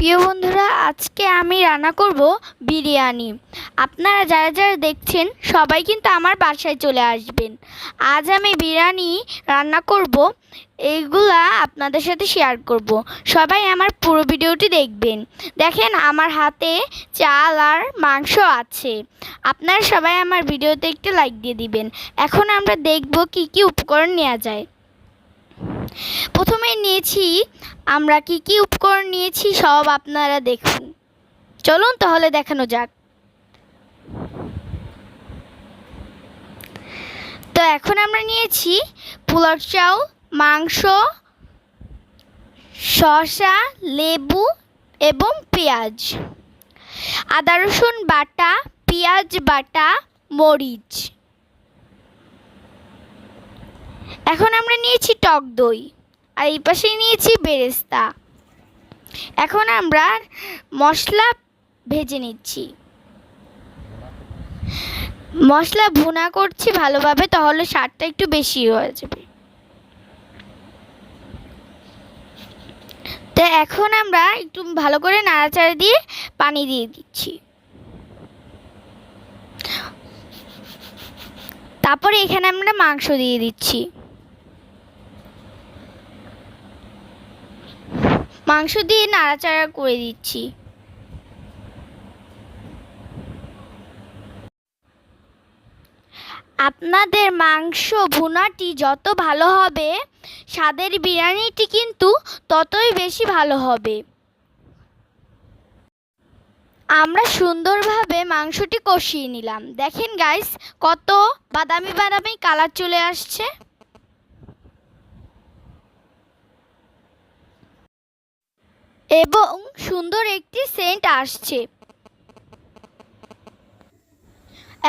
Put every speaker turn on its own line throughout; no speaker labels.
প্রিয় বন্ধুরা, আজকে আমি রান্না করব বিরিয়ানি। আপনারা যারা যারা দেখছেন সবাই কিন্তু আমার বাসায় চলে আসবেন। আজ আমি বিরিয়ানি রান্না করব, এইগুলা আপনাদের সাথে শেয়ার করব। সবাই আমার পুরো ভিডিওটি দেখবেন। দেখেন আমার হাতে চাল আর মাংস আছে। আপনারা সবাই আমার ভিডিওতে একটু লাইক দিয়ে দিবেন। এখন আমরা দেখব কি কি উপকরণ নেওয়া যায়। প্রথমে নিয়েছি আমরা কি কি উপকরণ নিয়েছি সব আপনারা দেখুন। চলুন তাহলে দেখানো যাক। তো এখন আমরা নিয়েছি পোলাও চাল, মাংস, শসা, লেবু এবং পেঁয়াজ, আদা রসুন বাটা, পেঁয়াজ বাটা, মরিচ। এখন আমরা নিয়েছি টক দই, আর এই পাশে নিয়েছি বেরেস্তা। এখন আমরা মশলা ভেজে নিচ্ছি। মশলা ভুনা করছি ভালোভাবে, তাহলে স্বাদটা একটু বেশি হয়ে যাবে। তো এখন আমরা একটু ভালো করে নাড়াচাড়া দিয়ে পানি দিয়ে দিচ্ছি। তারপরে এখানে আমরা মাংস দিয়ে দিচ্ছি। মাংস দিয়ে নাড়াচাড়া করে দিচ্ছি। আপনাদের মাংস ভুনাটি যত ভালো হবে, স্বাদের বিরিয়ানিটি কিন্তু ততই বেশি ভালো হবে। আমরা সুন্দরভাবে মাংসটি কষিয়ে নিলাম। দেখেন গাইস, কত বাদামি বাদামি কালার চলে আসছে। এবং সুন্দর একটি সেন্ট আসছে।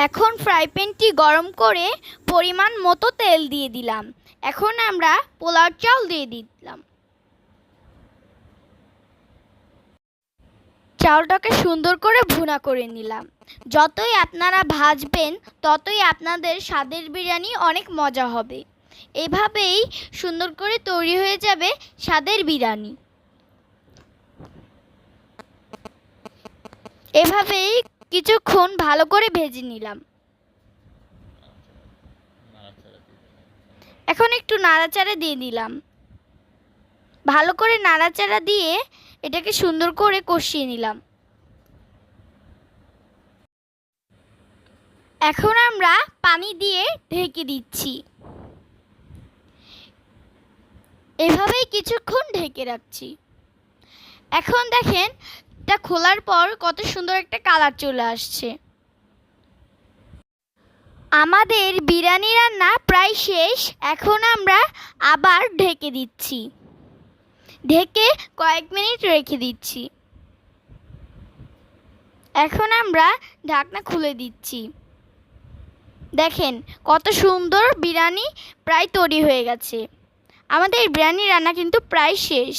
এখন ফ্রাই প্যানটি গরম করে পরিমাণ মতো তেল দিয়ে দিলাম। এখন আমরা পোলাও চাল দিয়ে দিলাম। চালটাকে সুন্দর করে ভুনা করে নিলাম। যতই আপনারা ভাজবেন ততই আপনাদের স্বাদের বিরিয়ানি অনেক মজা হবে। এভাবেই সুন্দর করে তৈরি হয়ে যাবে স্বাদের বিরিয়ানি। এভাবেই কিছুক্ষণ ভালো করে ভেজে নিলাম। এখন একটু নাড়াচাড়া দিয়ে দিলাম। ভালো করে নাড়াচাড়া দিয়ে এটাকে সুন্দর করে কষিয়ে নিলাম। এখন আমরা পানি দিয়ে ঢেকে দিচ্ছি। এভাবেই কিছুক্ষণ ঢেকে রাখছি। এখন দেখেন এটা খোলার পর কত সুন্দর একটা কালার চলে আসছে। আমাদের বিরিয়ানি রান্না প্রায় শেষ। এখন আমরা আবার ঢেকে দিচ্ছি। ঢেকে কয়েক মিনিট রেখে দিচ্ছি। এখন আমরা ঢাকনা খুলে দিচ্ছি। দেখেন কত সুন্দর বিরিয়ানি প্রায় তৈরি হয়ে গেছে। আমাদের বিরিয়ানি রান্না কিন্তু প্রায় শেষ।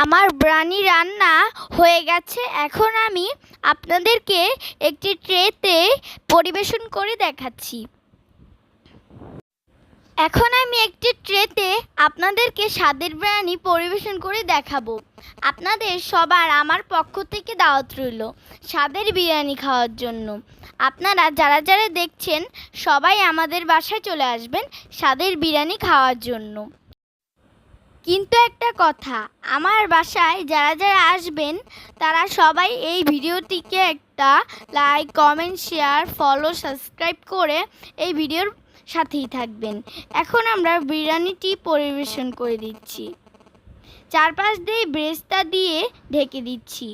আমার বিরিয়ানি রান্না হয়ে গেছে। এখন আমি আপনাদেরকে একটি ট্রেতে পরিবেশন করে দেখাচ্ছি। এখন আমি একটি ট্রেতে আপনাদেরকে স্বাদের বিরিয়ানি পরিবেশন করে দেখাবো। আপনাদের সবার আমার পক্ষ থেকে দাওয়াত রইল স্বাদের বিরিয়ানি খাওয়ার জন্য। আপনারা যারা যারা দেখছেন সবাই আমাদের বাসায় চলে আসবেন স্বাদের বিরিয়ানি খাওয়ার জন্য। কিন্তু একটা কথা, আমার বাসায় যারা যারা আসবেন তারা সবাই এই ভিডিওটিকে একটা like, comment, share, follow, subscribe করে এই ভিডিওর সাথেই থাকবেন। এখন আমরা বিরিয়ানিটি পরিবেশন করে দিচ্ছি। চারপাশ দিয়ে বেরেস্তা দিয়ে ঢেকে দিচ্ছি।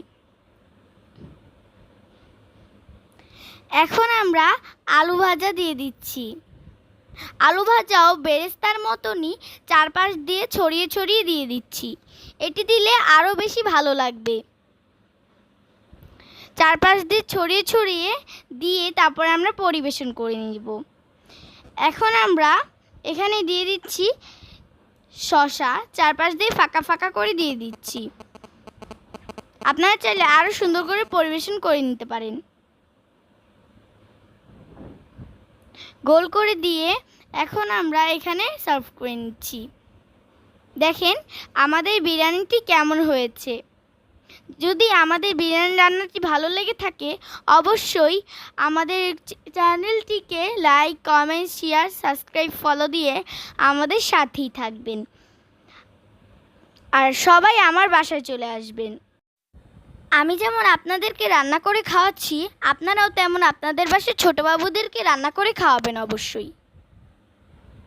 এখন আমরা আলু ভাজা দিয়ে দিচ্ছি। আলু ভাজাও বেরেস্তার মতনই চারপাশ দিয়ে ছড়িয়ে ছড়িয়ে দিয়ে দিচ্ছি। এটি দিলে আরও বেশি ভালো লাগবে। চারপাশ দিয়ে ছড়িয়ে ছড়িয়ে দিয়ে তারপর আমরা পরিবেশন করে নিব। এখন আমরা এখানে দিয়ে দিচ্ছি শসা, চারপাশ দিয়ে ফাঁকা ফাঁকা করে দিয়ে দিচ্ছি। আপনারা চাইলে আরও সুন্দর করে পরিবেশন করে নিতে পারেন। গোল করে দিয়ে এখন আমরা এখানে সার্ভ করে নিচ্ছি। দেখেন আমাদের বিরিয়ানিটি কেমন হয়েছে। যদি আমাদের বিরিয়ানি রান্নাটি ভালো লেগে থাকে অবশ্যই আমাদের চ্যানেলটিকে like, comment, share, subscribe, follow দিয়ে আমাদের সাথেই থাকবেন। আর সবাই আমার বাসায় চলে আসবেন। আমি যেমন আপনাদেরকে রান্না করে খাওয়াচ্ছি, আপনারাও তেমন আপনাদের বাসায় ছোটো বাবুদেরকে রান্না করে খাওয়াবেন অবশ্যই।